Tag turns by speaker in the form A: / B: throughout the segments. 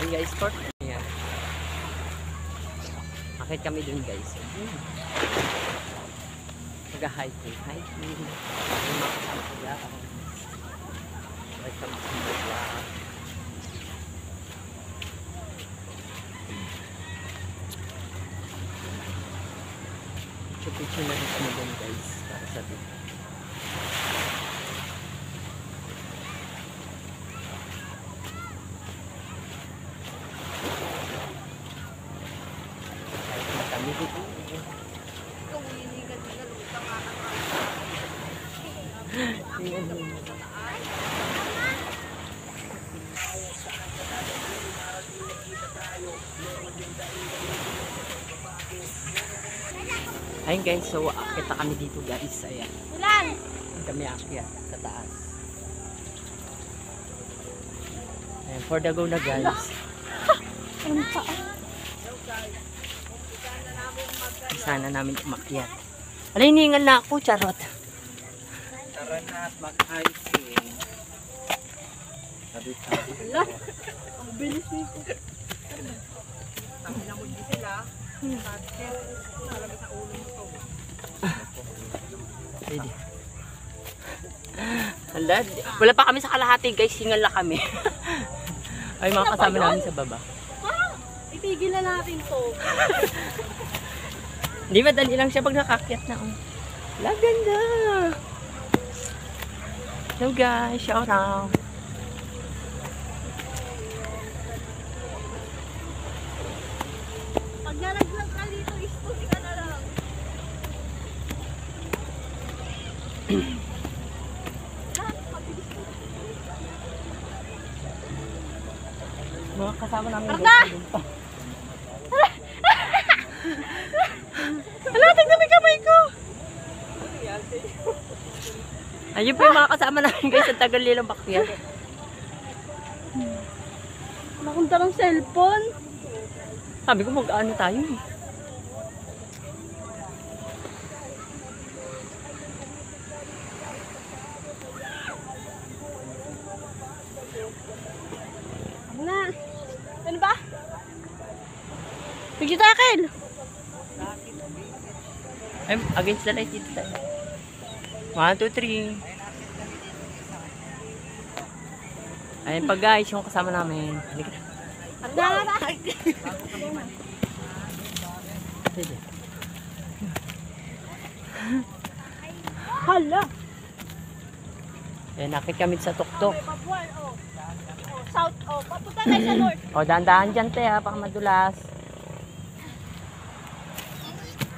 A: Ayan guys, sport. Ayan. Akit kami dun guys. Mag-hiking. Hiking. Yung mga kasama ko lang. Like kami sa mga. Picture na rin kami dun guys. Para sa dito. Kami dito. Ayun guys, so akita kami dito guys. Ayan.
B: Ulan!
A: Kami akyat sa taas. Ayan, for the go na guys.
B: Ano pa?
A: Sana namin umakyat. Ano, hiningal na ako, charot.
C: Tara na at mag-hiking. Sabi-sabi.
B: Ang bilis nito.
C: Ang hinamod din sila. Talaga sa ulo nito.
A: Pwede. Wala pa kami sa kalahati guys, hingal na kami. Ay, mga kasama namin sa baba.
B: Itigil na natin to.
A: Hindi, madali lang siya pag nakakyat na. Oh. La, ganda! Hello guys, shout out!
B: Pag nalaglag ka dito, istuti ka na lang.
A: Mga kasama namin.
B: Arda! Hala, tignan mo yung kamay ko!
A: Ayun po yung mga kasama namin guys, ang tagal nilang bakyat.
B: Nakunta ng cellphone.
A: Sabi ko mag-ano tayo eh.
B: Ano na? Ano ba?
A: Pigyo tayo, Kel! Ay, against the light dito tayo. 1, 2, 3. Ayun pa guys, yung kasama namin. Halika na.
B: At na!
A: Sige.
B: Hala!
A: Eh, nakit kami sa tuktok.
B: Pabuan, oh. South, oh. Papunta tayo sa north.
A: O, dahan-dahan dyan, te, ha, baka madulas.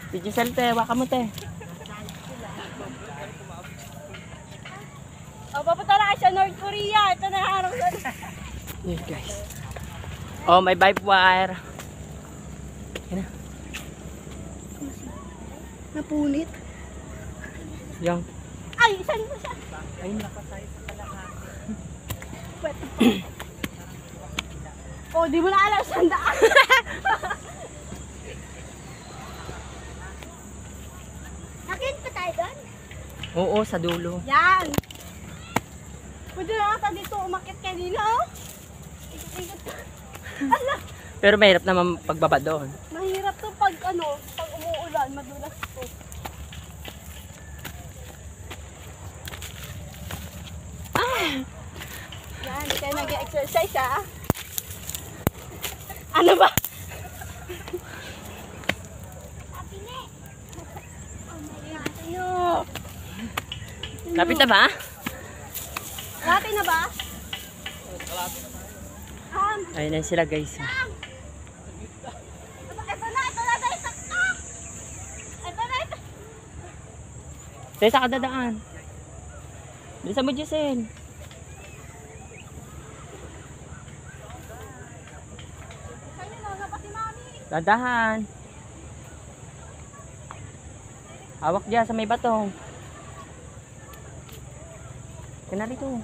A: Si Giselle, te, baka mo, te.
B: Oh, papunta na kayo sa North Korea. Ito na harap sa...
A: Yes, guys. Oh, may vibe wire. Yan na.
B: Napunit.
A: Yung.
B: Ay, saan mo siya?
A: Ayun na.
B: Pwede pa. Oh, di mo na alam saan daan. Nakit pa tayo doon?
A: Oo, sa dulo.
B: Yan. Pwede na ata dito umakit kanina, oh. Ikot-ikot. Ala,
A: Pero mahirap naman pagbaba doon.
B: mahirap to pag ano, pag umuulan, madulas to. Yan, di kayo nag-exercise, ha? Ano ba? Ayo.
A: Lapit na ba?
B: Dati na ba?
A: Ayun na sila guys.
B: Ito na, guys. Ito na.
A: Tayo sa kadadaan. Bilisan mo, Giselle.
B: Kanya na, napati mami.
A: Dadahan. Hawak dyan sa may bato. Kaya rito.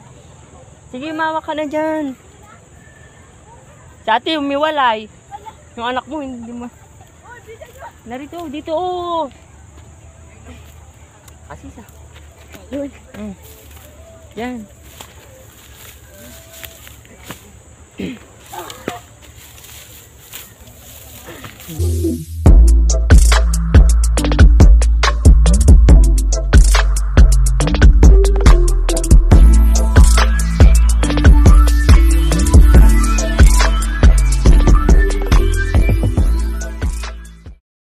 A: Sige, mawak ka na dyan. Sa ate, umiwalay. Yung anak mo, hindi mo. Narito, dito, oh. Asisa. Yun. Yan. Bye.